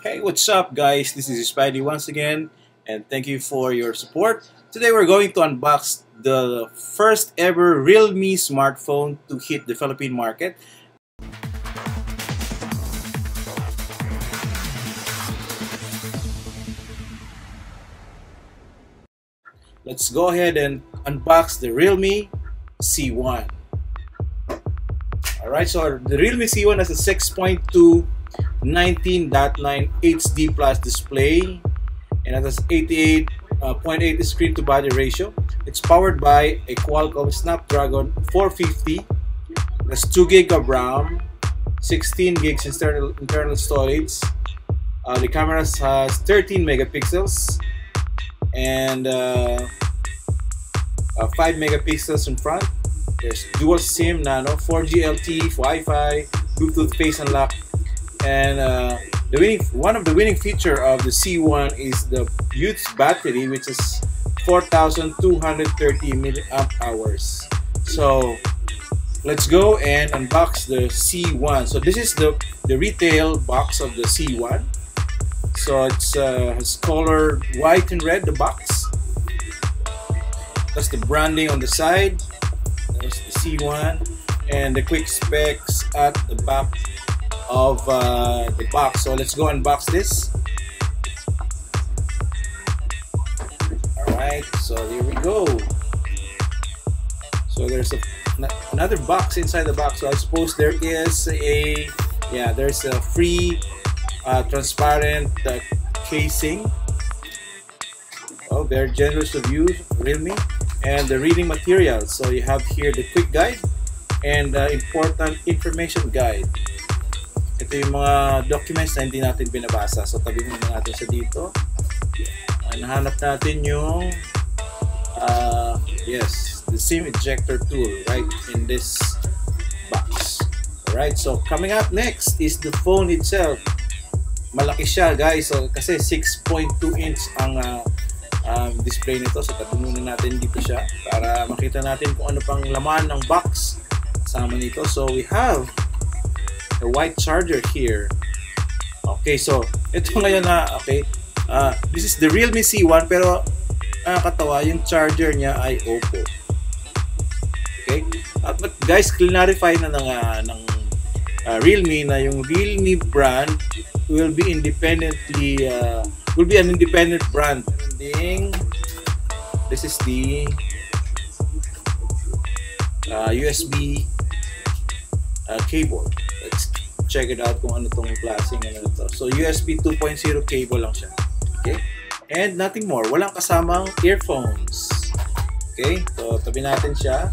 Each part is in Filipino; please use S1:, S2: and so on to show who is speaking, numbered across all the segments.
S1: Hey, what's up guys? This is Spidey once again, and thank you for your support. Today we're going to unbox the first ever Realme smartphone to hit the Philippine market. Let's go ahead and unbox the Realme C1. Alright, so the Realme C1 has a 6.2 19.9 HD plus display, and it has 88.8 screen to body ratio. It's powered by a Qualcomm Snapdragon 450. That's 2 GB of RAM, 16 gigs internal storage. The camera has 13 megapixels and 5 megapixels in front. There's dual SIM, nano, 4G LTE, Wi-Fi, Bluetooth face unlock. And one of the winning feature of the C1 is the huge battery, which is 4,230 milliamp hours. So let's go and unbox the C1. So this is the retail box of the C1. So it's has color white and red, the box. That's the branding on the side. There's the C1 and the quick specs at the back of the box. So let's go unbox this. Alright, so here we go. So there's another box inside the box. So I suppose there is there's a free transparent casing. Oh, very generous of you, Realme. And the reading material. So you have here the quick guide and important information guide. Ito yung mga documents na hindi natin binabasa. So tabi muna natin siya dito. Nahanap natin yung yes, the SIM ejector tool right in this box. Alright, so coming up next is the phone itself. Malaki siya guys, so kasi 6.2 inch ang display nito. So tabi muna natin dito siya para makita natin kung ano pang laman ng box kasama nito. So we have the white charger here. Okay, so ito ngayon na this is the Realme C1 pero nakakatawa yung charger niya ay Oppo. Okay? But guys, clarify na ng Realme na yung Realme brand will be an independent brand. This is the USB cable. Let's check it out kung ano tong klaseng ano to. So USB 2.0 cable lang siya. Okay? And nothing more. Walang kasamang earphones. Okay? So tabi natin siya.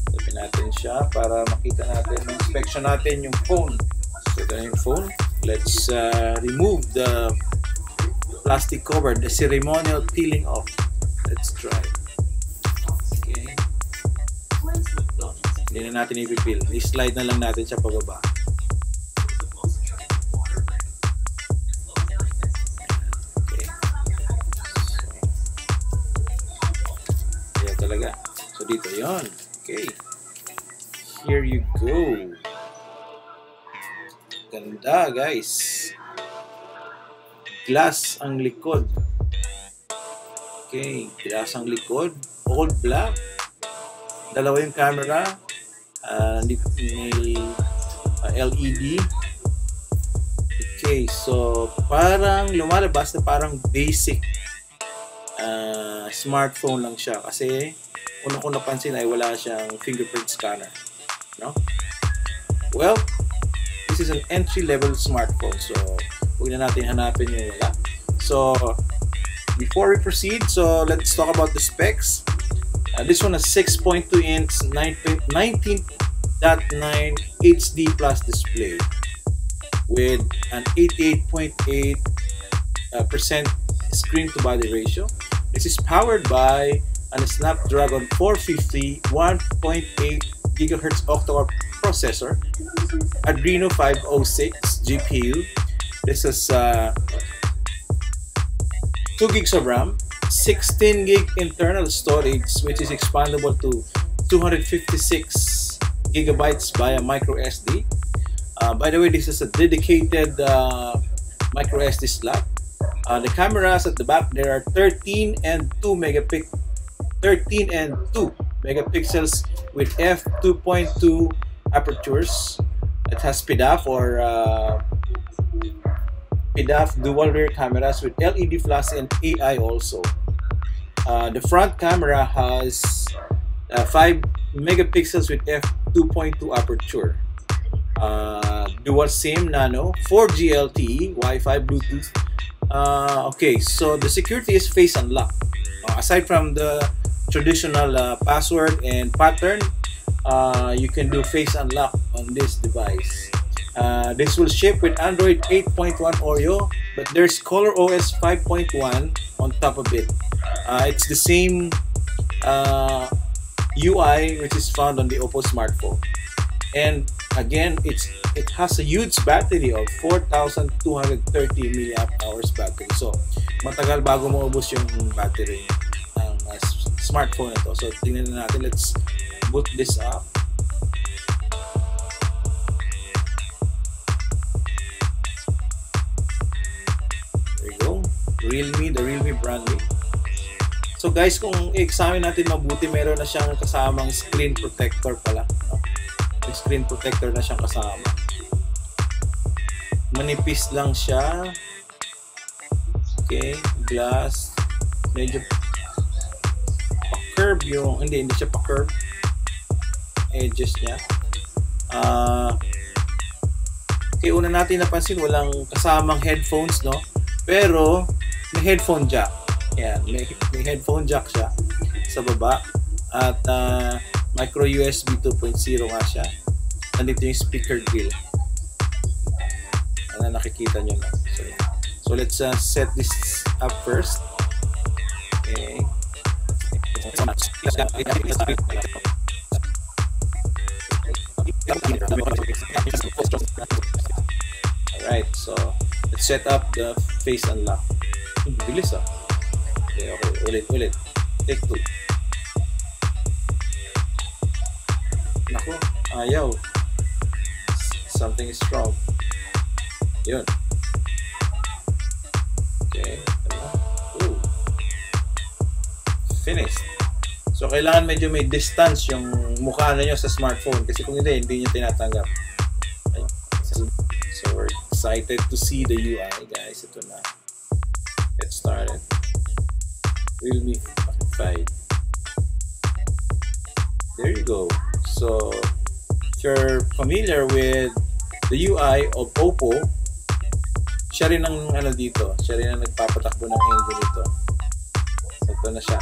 S1: Tabi natin siya para makita natin, inspection natin yung phone. So ito na yung phone. Let's remove the plastic cover, the ceremonial peeling off. Let's try. Okay. Hindi na natin ipipil. I-slide na lang natin siya pababa. Okay. So, yan talaga. So, dito yon. Okay. Here you go. Ganda, guys. Glass ang likod. Okay. Glass ang likod. All black. Dalawa yung camera. May LED. Okay, so parang lumalabas na parang basic smartphone lang siya kasi una ko napansin ay wala siyang fingerprint scanner, no? Well, this is an entry-level smartphone, so huwag na natin hanapin yung wala. So before we proceed, so let's talk about the specs. This one has 6.2 inch 19.9 HD plus display with an 88.8% screen to body ratio. This is powered by a Snapdragon 450 1.8 GHz Octa-core processor, Adreno 506 GPU. This is 2 gigs of RAM, 16 gig internal storage, which is expandable to 256 gigabytes via microSD. By the way, this is a dedicated micro SD slot. The cameras at the back, there are 13 and 2 megapixels with f2.2 apertures. It has PDAF or PDAF dual rear cameras with LED flash and AI also. The front camera has 5 megapixels with f2.2 aperture. Dual SIM nano, 4G LTE, Wi-Fi, Bluetooth. Okay, so the security is face unlock. Aside from the traditional password and pattern, you can do face unlock on this device. This will ship with Android 8.1 Oreo, but there's ColorOS 5.1 on top of it. It's the same UI which is found on the Oppo smartphone. And again, it has a huge battery of 4,230 mAh battery. So, matagal bago maubos yung battery ng smartphone ito. So, tingnan na natin. Let's boot this up. There you go. Realme, the Realme brand name. So guys, kung i-examine natin mabuti, meron na siyang kasamang screen protector pala. No? May screen protector na siyang kasama. Manipis lang siya. Okay, glass. Medyo pa-curve yung, hindi siya pa-curve. Edges niya. Okay, una natin napansin, walang kasamang headphones, no? Pero, may headphone jack. Yan, may headphone jack siya sa baba. At micro USB 2.0 nga siya. Nandito yung speaker grill. Ano nakikita nyo na. So let's set this up first. Okay. Alright, so let's set up the face unlock. Bilis ah. Okay, ulit. Take 2. Naku, ayaw. Something is wrong. Yun. Okay. Ooh. Finished. So, kailangan medyo may distance yung mukha na nyo sa smartphone. Kasi kung hindi nyo tinatanggap. Okay. So, we're excited to see the UI, guys. Ito na. Get started. Realme 5. There you go. So, if you're familiar with the UI of Oppo, siya rin ang ano dito. Siya rin ang nagpapatakbo ng engine dito. So, ito na siya.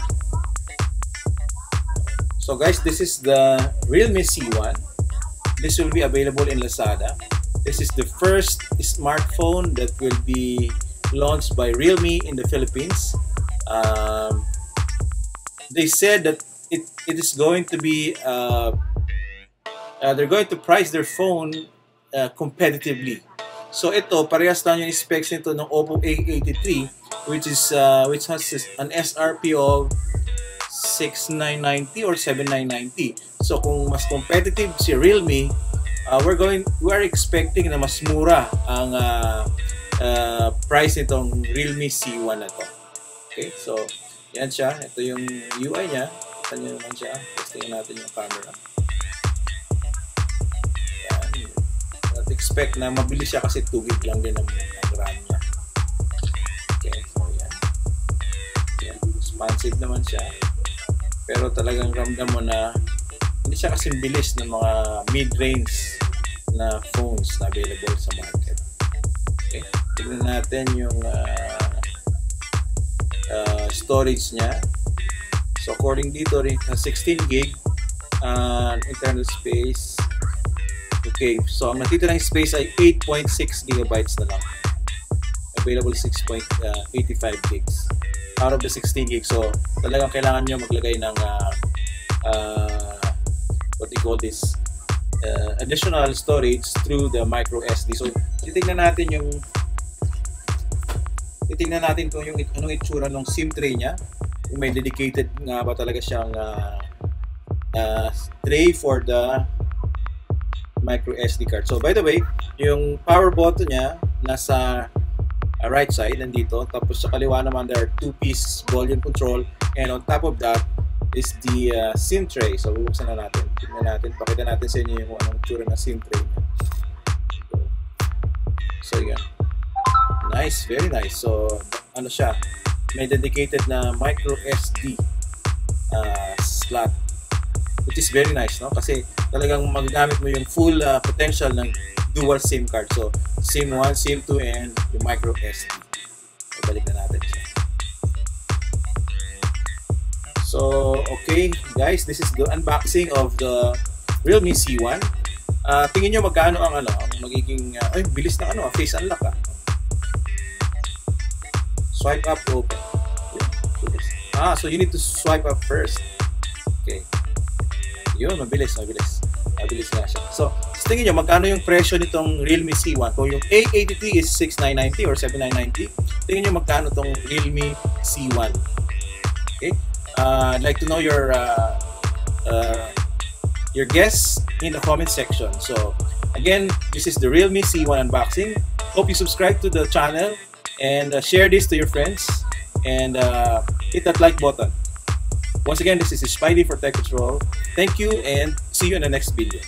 S1: So guys, this is the Realme C1. This will be available in Lazada. This is the first smartphone that will be launched by Realme in the Philippines. They said that it is going to be they're going to price their phone competitively. So ito, parehas lang yung specs nito ng Oppo A83, which has an SRP of 6,990 or 7,990. So kung mas competitive si Realme, we are expecting na mas mura ang price nitong Realme C1 na to. Okay, so yan siya. Ito yung UI niya. Ito nyo naman siya. Testing natin yung camera. Yan. Not expect na mabilis siya kasi 2 GB lang din ang RAM niya. Okay, so yan. Yan. Expansive naman siya. Pero talagang ramdam mo na hindi siya kasing bilis ng mga mid-range na phones na available sa market. Okay, tignan natin yung storage niya. So according dito rin, 16 GB internal space. Okay, so ang natitirang space ay 8.6 GB na lang. Available 6.85 gigs out of the 16 GB. So talagang kailangan nyo maglagay ng what you call this additional storage through the microSD. So titingnan natin kung yung anong itsura ng SIM tray niya. Kung may dedicated nga ba talaga siyang tray for the micro SD card. So by the way, yung power button niya nasa right side, nandito. Tapos sa kaliwa naman, there are 2-piece volume control, and on top of that is the SIM tray. So bubuksan na natin. Tingnan natin, pakita natin sa inyo yung anong tsura ng SIM tray. So yan. Nice, very nice. So ano siya, may dedicated na micro SD slot, which is very nice, no? Kasi talagang magagamit mo yung full potential ng dual SIM card. So SIM 1, SIM 2, and yung micro SD. Ibalik na natin siya. So okay guys, this is the unboxing of the Realme C1. Tingin nyo magkano ang ang magiging ay bilis na face unlock Swipe up, open. So you need to swipe up first. Okay. Yun, mabilis nga siya. So, tingin nyo, magkano yung presyo nitong Realme C1? Kung yung A83 is 6,990 or 7,990, tingin nyo magkano tong Realme C1? Okay? I'd like to know your guess in the comment section. So, again, this is the Realme C1 unboxing. Hope you subscribe to the channel and share this to your friends, and hit that like button. Once again, this is Spidey for Tech Control. Thank you, and see you in the next video.